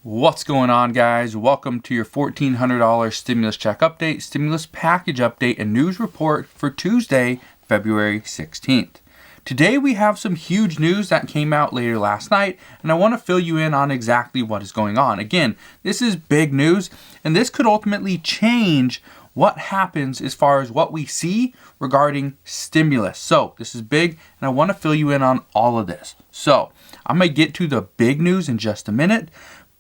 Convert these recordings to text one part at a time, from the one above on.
What's going on, guys? Welcome to your $1,400 stimulus check update, stimulus package update, and news report for Tuesday, February 16th. Today we have some huge news that came out later last night, and I want to fill you in on exactly what is going on. Again, this is big news, and this could ultimately change what happens as far as what we see regarding stimulus. So this is big, and I want to fill you in on all of this. So I'm going to get to the big news in just a minute,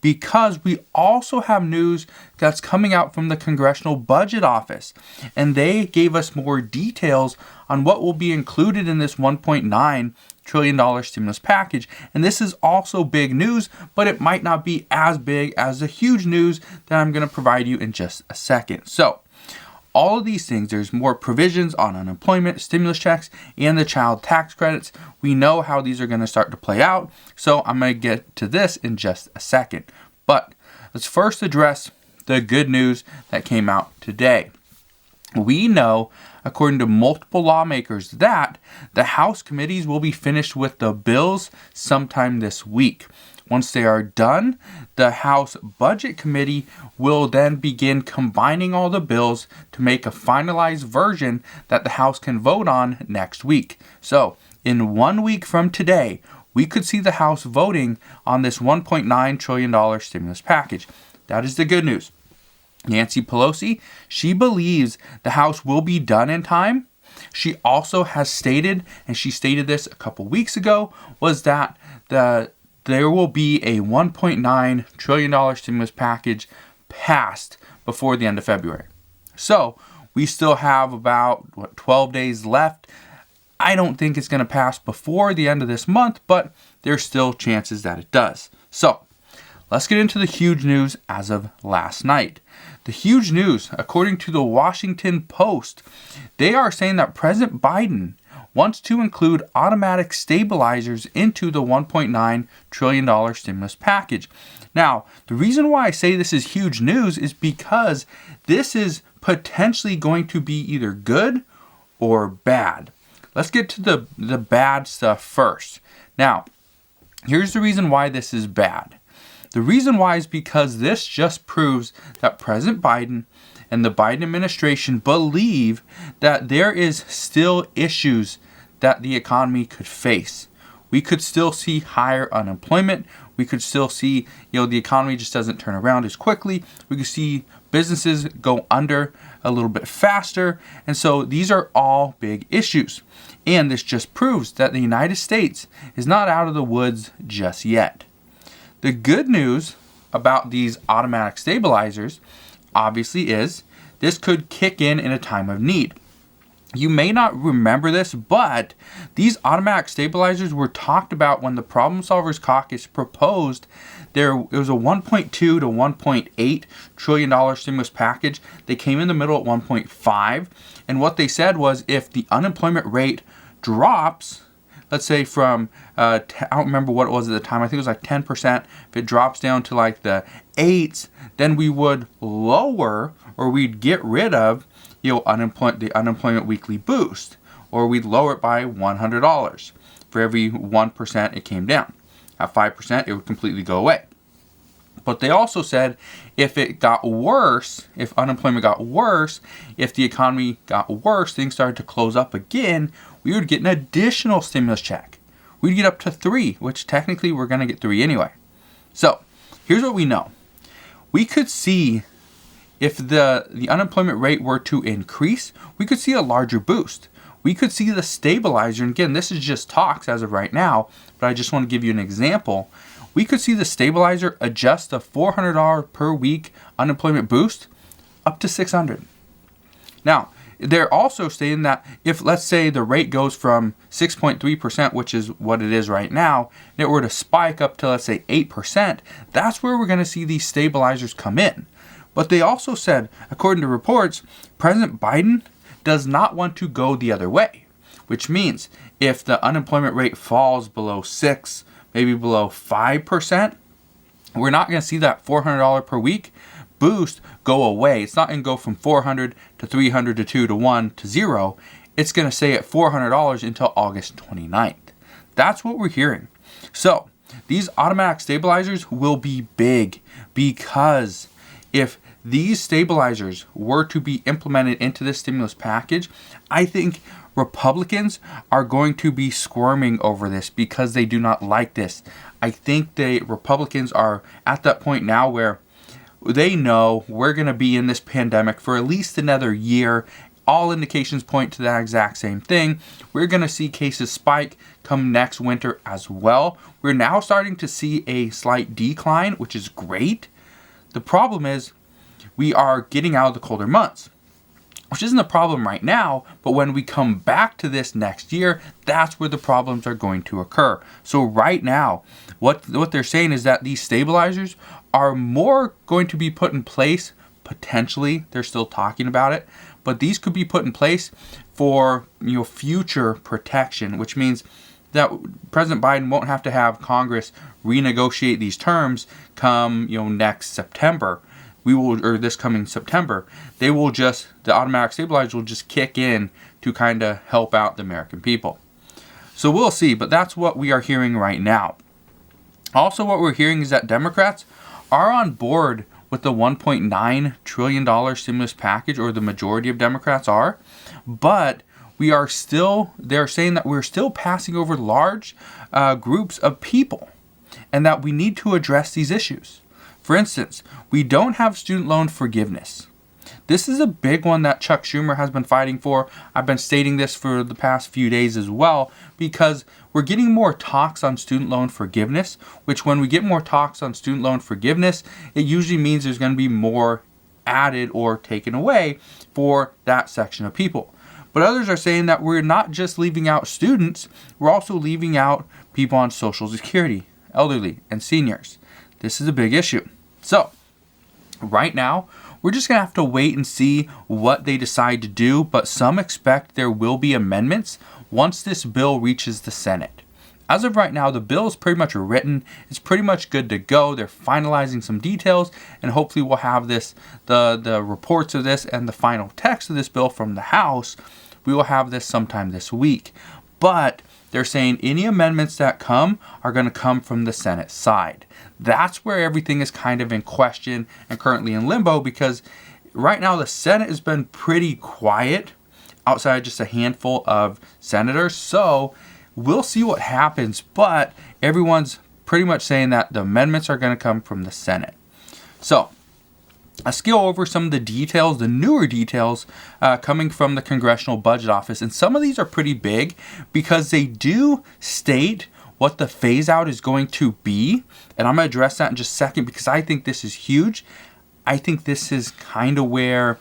because we also have news that's coming out from the Congressional Budget Office, and they gave us more details on what will be included in this $1.9 trillion stimulus package. And this is also big news, but it might not be as big as the huge news that I'm going to provide you in just a second. So all of these things, there's more provisions on unemployment, stimulus checks, and the child tax credits. We know how these are going to start to play out, so I'm going to get to this in just a second. But let's first address the good news that came out today. We know, according to multiple lawmakers, that the House committees will be finished with the bills sometime this week. Once they are done, the House Budget Committee will then begin combining all the bills to make a finalized version that the House can vote on next week. So, in 1 week from today, we could see the House voting on this $1.9 trillion stimulus package. That is the good news. Nancy Pelosi, she believes the House will be done in time. She also has stated, and she stated this a couple weeks ago, was that there will be a $1.9 trillion stimulus package passed before the end of February. So we still have about 12 days left. I don't think it's going to pass before the end of this month, but there's still chances that it does. So let's get into the huge news as of last night. The huge news, according to the Washington Post, they are saying that President Biden wants to include automatic stabilizers into the $1.9 trillion stimulus package. Now, the reason why I say this is huge news is because this is potentially going to be either good or bad. Let's get to the bad stuff first. Now, here's the reason why this is bad. The reason why is because this just proves that President Biden and the Biden administration believe that there is still issues that the economy could face. We could still see higher unemployment. We could still see, the economy just doesn't turn around as quickly. We could see businesses go under a little bit faster. And so these are all big issues. And this just proves that the United States is not out of the woods just yet. The good news about these automatic stabilizers obviously is this could kick in a time of need. You may not remember this, but these automatic stabilizers were talked about when the Problem Solvers Caucus proposed it was a $1.2 to $1.8 trillion stimulus package. They came in the middle at 1.5, and what they said was if the unemployment rate drops, let's say from, I don't remember what it was at the time, I think it was like 10%. If it drops down to like the 8s, then we would lower, or we'd get rid of, the unemployment weekly boost, or we'd lower it by $100 for every 1% it came down. At 5%, it would completely go away. But they also said if it got worse, if unemployment got worse, if the economy got worse, things started to close up again, we would get an additional stimulus check. We'd get up to 3, which technically we're going to get 3 anyway. So here's what we know. We could see if the unemployment rate were to increase, we could see a larger boost. We could see the stabilizer, and again, this is just talks as of right now, but I just want to give you an example. We could see the stabilizer adjust the $400 per week unemployment boost up to $600. Now, they're also saying that if, let's say, the rate goes from 6.3%, which is what it is right now, and it were to spike up to, let's say, 8%, that's where we're going to see these stabilizers come in. But they also said, according to reports, President Biden does not want to go the other way, which means if the unemployment rate falls below 6, maybe below 5%, we're not going to see that $400 per week boost go away. It's not going to go from 400 to 300 to 2 to 1 to 0. It's going to stay at $400 until August 29th. That's what we're hearing. So these automatic stabilizers will be big, because if these stabilizers were to be implemented into this stimulus package, I think Republicans are going to be squirming over this because they do not like this. I think the Republicans are at that point now where they know we're going to be in this pandemic for at least another year. All indications point to that exact same thing. We're going to see cases spike come next winter as well. We're now starting to see a slight decline, which is great. The problem is we are getting out of the colder months, which isn't a problem right now, but when we come back to this next year, that's where the problems are going to occur. So right now, what they're saying is that these stabilizers are more going to be put in place, potentially, they're still talking about it, but these could be put in place for future protection, which means that President Biden won't have to have Congress renegotiate these terms come next September. This coming September, the automatic stabilizers will just kick in to kind of help out the American people. So we'll see, but that's what we are hearing right now. Also, what we're hearing is that Democrats are on board with the $1.9 trillion stimulus package, or the majority of Democrats are, but they're saying that we're still passing over large groups of people and that we need to address these issues. For instance, we don't have student loan forgiveness. This is a big one that Chuck Schumer has been fighting for. I've been stating this for the past few days as well, because we're getting more talks on student loan forgiveness, which when we get more talks on student loan forgiveness, it usually means there's going to be more added or taken away for that section of people. But others are saying that we're not just leaving out students, we're also leaving out people on Social Security, elderly, and seniors. This is a big issue. So, right now, we're just going to have to wait and see what they decide to do, but some expect there will be amendments once this bill reaches the Senate. As of right now, the bill is pretty much written. It's pretty much good to go. They're finalizing some details, and hopefully we'll have the reports of this and the final text of this bill from the House. We will have this sometime this week. But they're saying any amendments that come are going to come from the Senate side. That's where everything is kind of in question and currently in limbo, because right now the Senate has been pretty quiet outside just a handful of senators. So we'll see what happens, but everyone's pretty much saying that the amendments are going to come from the Senate. So let's go over some of the details, the newer details coming from the Congressional Budget Office. And some of these are pretty big because they do state what the phase out is going to be. And I'm going to address that in just a second because I think this is huge. I think this is kind of where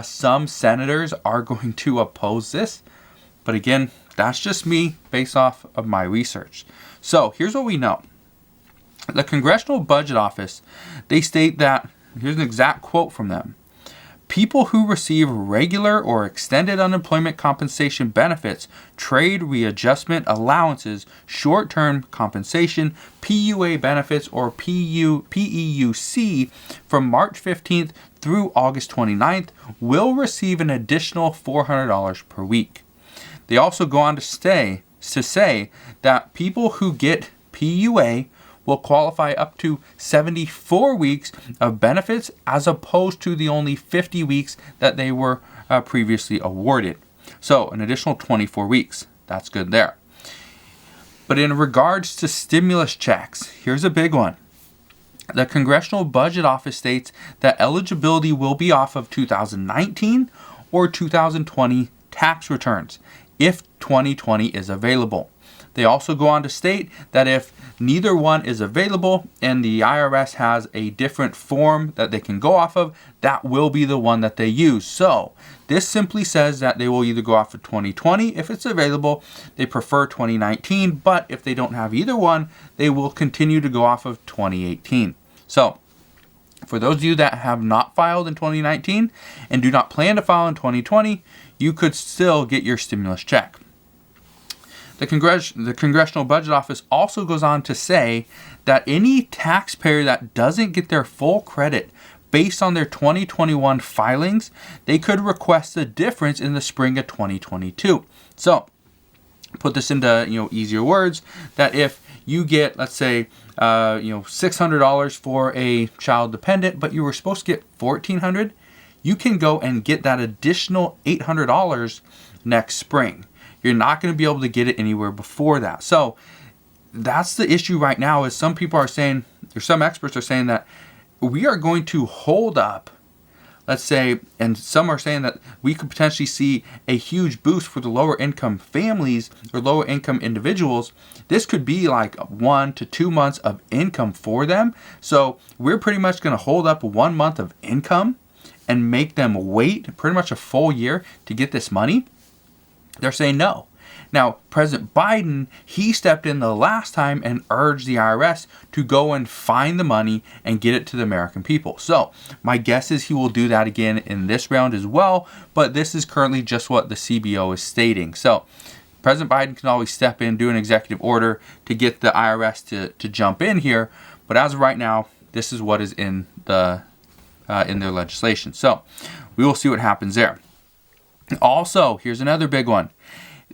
some senators are going to oppose this. But again, that's just me based off of my research. So here's what we know. The Congressional Budget Office, they state that, here's an exact quote from them: people who receive regular or extended unemployment compensation benefits, trade readjustment allowances, short-term compensation, PUA benefits, or PEUC from March 15th through August 29th will receive an additional $400 per week. They also go on to say that people who get PUA will qualify up to 74 weeks of benefits as opposed to the only 50 weeks that they were previously awarded. So an additional 24 weeks. That's good there. But in regards to stimulus checks, here's a big one. The Congressional Budget Office states that eligibility will be off of 2019 or 2020 tax returns if 2020 is available. They also go on to state that if neither one is available and the IRS has a different form that they can go off of, that will be the one that they use. So this simply says that they will either go off of 2020 if it's available. They prefer 2019, but if they don't have either one, they will continue to go off of 2018. So for those of you that have not filed in 2019 and do not plan to file in 2020, you could still get your stimulus check. The Congressional Budget Office also goes on to say that any taxpayer that doesn't get their full credit based on their 2021 filings, they could request the difference in the spring of 2022. So, put this into easier words, that if you get, let's say, $600 for a child dependent, but you were supposed to get $1,400, you can go and get that additional $800 next spring. You're not going to be able to get it anywhere before that. So that's the issue right now, is some people are saying, or some experts are saying, that we are going to hold up, let's say, and some are saying that we could potentially see a huge boost for the lower income families or lower income individuals. This could be like 1 to 2 months of income for them. So we're pretty much going to hold up 1 month of income and make them wait pretty much a full year to get this money. They're saying no. Now, President Biden, he stepped in the last time and urged the IRS to go and find the money and get it to the American people. So my guess is he will do that again in this round as well, but this is currently just what the CBO is stating. So President Biden can always step in, do an executive order to get the IRS to jump in here, but as of right now, this is what is in their legislation. So we will see what happens there. Also, here's another big one.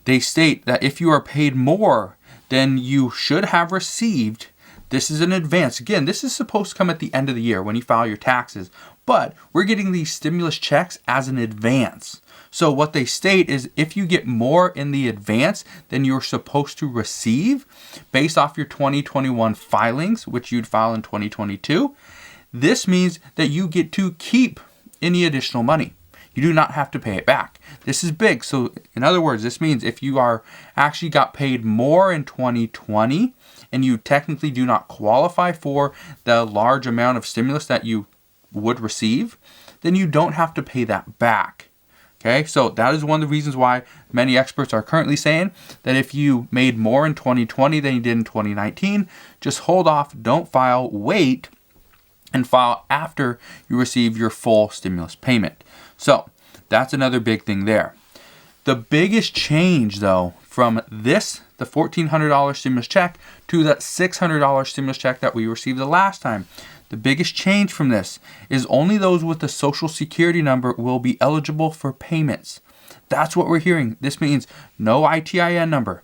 They state that if you are paid more than you should have received, this is an advance. Again, this is supposed to come at the end of the year when you file your taxes, but we're getting these stimulus checks as an advance. So what they state is if you get more in the advance than you're supposed to receive based off your 2021 filings, which you'd file in 2022, this means that you get to keep any additional money. You do not have to pay it back. This is big. So in other words, this means if you are actually got paid more in 2020 and you technically do not qualify for the large amount of stimulus that you would receive, then you don't have to pay that back. Okay, so that is one of the reasons why many experts are currently saying that if you made more in 2020 than you did in 2019, just hold off, don't file, wait, and file after you receive your full stimulus payment. So that's another big thing there. The biggest change, though, from this, the $1,400 stimulus check, to that $600 stimulus check that we received the last time, the biggest change from this is only those with the Social Security number will be eligible for payments. That's what we're hearing. This means no ITIN number.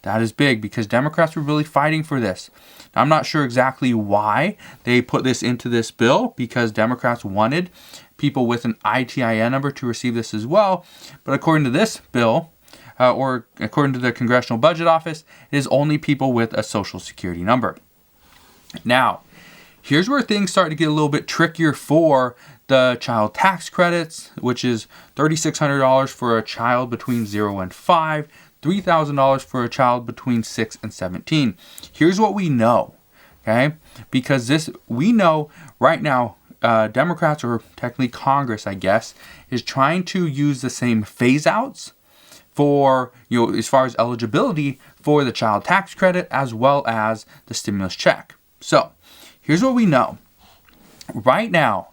That is big because Democrats were really fighting for this. Now, I'm not sure exactly why they put this into this bill, because Democrats wanted people with an ITIN number to receive this as well. But according to this bill, or according to the Congressional Budget Office, it is only people with a Social Security number. Now, here's where things start to get a little bit trickier for the child tax credits, which is $3,600 for a child between 0 and 5, $3,000 for a child between 6 and 17. Here's what we know, okay? Because we know right now, Democrats, or technically Congress, I guess, is trying to use the same phase outs for, as far as eligibility for the child tax credit as well as the stimulus check. So here's what we know. Right now,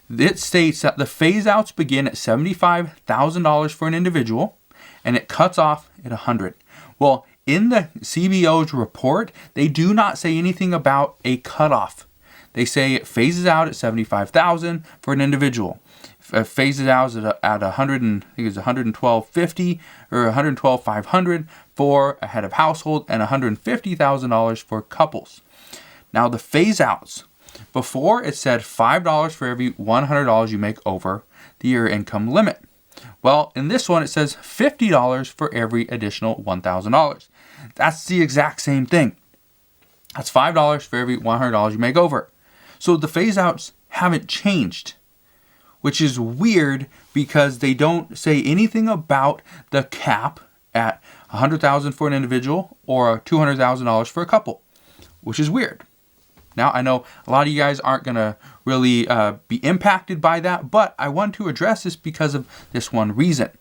it states that the phase outs begin at $75,000 for an individual, and it cuts off at $100,000. Well, in the CBO's report, they do not say anything about a cutoff. They say it phases out at $75,000 for an individual. It phases out at $112,50 or $112,500 for a head of household, and $150,000 for couples. Now the phase outs, before it said $5 for every $100 you make over the year income limit. Well, in this one, it says $50 for every additional $1,000. That's the exact same thing. That's $5 for every $100 you make over. So the phase outs haven't changed, which is weird because they don't say anything about the cap at $100,000 for an individual or $200,000 for a couple, which is weird. Now, I know a lot of you guys aren't going to really be impacted by that, but I want to address this because of this one reason.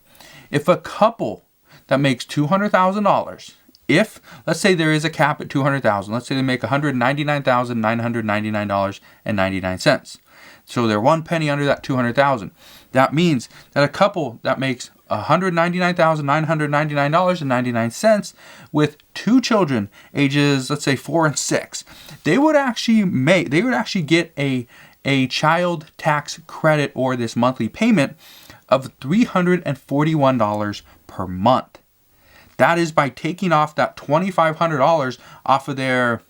If a couple that makes $200,000, if, let's say there is a cap at $200,000, let's say they make $199,999.99. So they're 1 penny under that $200,000. That means that a couple that makes $199,999.99 with 2 children, ages, let's say 4 and 6, they would actually get a child tax credit, or this monthly payment, of $341 per month. That is by taking off that $2,500 off of their,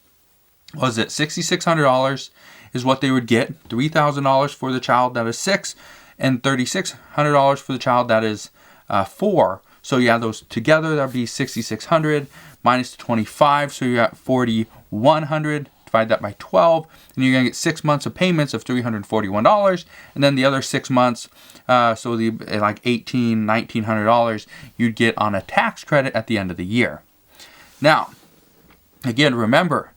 was it $6,600 is what they would get, $3,000 for the child that is 6, and $3,600 for the child that is 4. So you add those together, that'd be $6,600 minus the 25, so you're at $4,100. Divide that by 12, and you're gonna get 6 months of payments of $341, and then the other 6 months, so the like $1,900 you'd get on a tax credit at the end of the year. Now, again, remember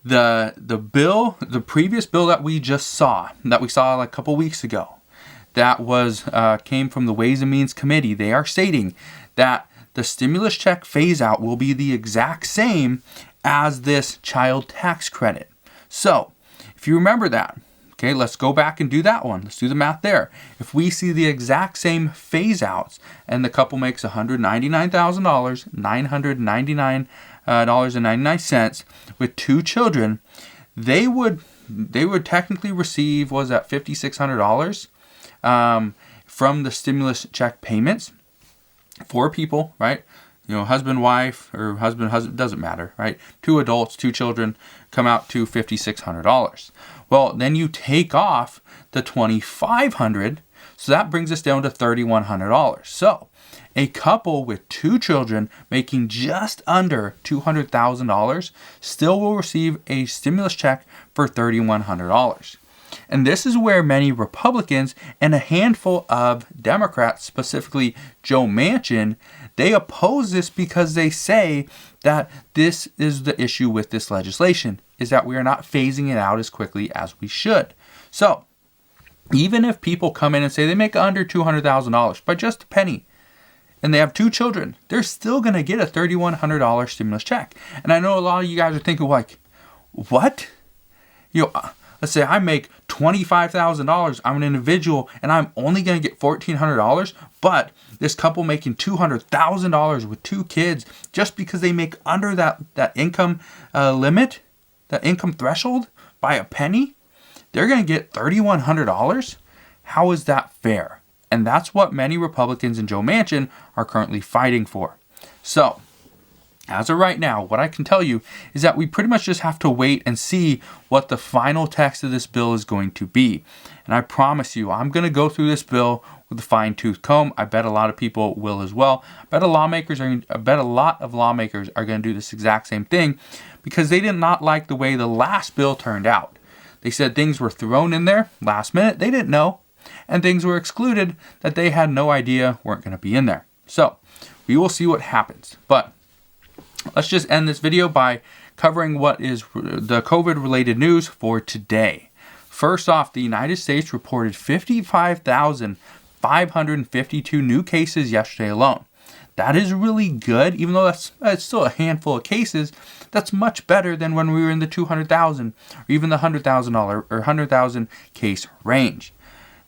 the previous bill that we just saw, like a couple weeks ago, that was came from the Ways and Means Committee. They are stating that the stimulus check phase out will be the exact same as this child tax credit. So, if you remember that, okay, let's go back and do that one. Let's do the math there. If we see the exact same phase outs and the couple makes $199,000, $999.99 with 2 children, they would technically receive, was that $5,600 from the stimulus check payments. 4 people, right? You know, husband, wife, or husband, doesn't matter, right? 2 adults, 2 children come out to $5,600. Well, then you take off the $2,500, so that brings us down to $3,100. So, a couple with 2 children making just under $200,000 still will receive a stimulus check for $3,100. And this is where many Republicans and a handful of Democrats, specifically Joe Manchin, they oppose this because they say that this is the issue with this legislation, is that we are not phasing it out as quickly as we should. So, even if people come in and say they make under $200,000 by just a penny, and they have 2 children, they're still going to get a $3,100 stimulus check. And I know a lot of you guys are thinking like, what? You know, let's say I make $25,000, I'm an individual, and I'm only going to get $1,400, but this couple making $200,000 with 2 kids, just because they make under that income limit, that income threshold by a penny, they're going to get $3,100? How is that fair? And that's what many Republicans and Joe Manchin are currently fighting for. So, as of right now, what I can tell you is that we pretty much just have to wait and see what the final text of this bill is going to be. And I promise you, I'm going to go through this bill with a fine-tooth comb. I bet a lot of people will as well. I bet a lot of lawmakers are going to do this exact same thing because they did not like the way the last bill turned out. They said things were thrown in there last minute, they didn't know, and things were excluded that they had no idea weren't going to be in there. So, we will see what happens. But let's just end this video by covering what is the COVID-related news for today. First off, the United States reported 55,552 new cases yesterday alone. That is really good, even though it's still a handful of cases. That's much better than when we were in the 200,000 or even the $100,000 case range.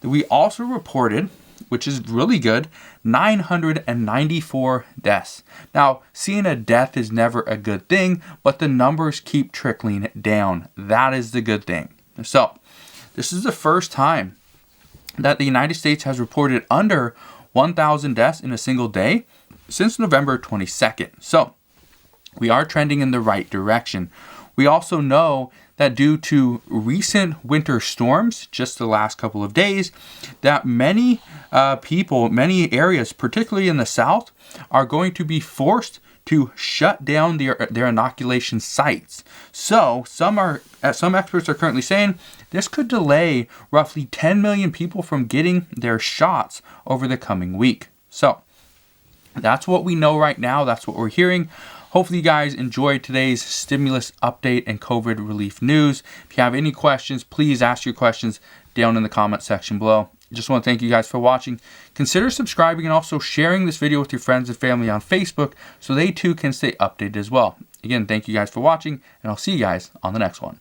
We also reported, which is really good, 994 deaths. Now, seeing a death is never a good thing, but the numbers keep trickling down. That is the good thing. So, this is the first time that the United States has reported under 1,000 deaths in a single day since November 22nd. So, we are trending in the right direction. We also know that due to recent winter storms, just the last couple of days, that many people, many areas, particularly in the South, are going to be forced to shut down their inoculation sites. So some experts are currently saying this could delay roughly 10 million people from getting their shots over the coming week. So that's what we know right now. That's what we're hearing. Hopefully you guys enjoyed today's stimulus update and COVID relief news. If you have any questions, please ask your questions down in the comment section below. Just want to thank you guys for watching. Consider subscribing and also sharing this video with your friends and family on Facebook so they too can stay updated as well. Again, thank you guys for watching, and I'll see you guys on the next one.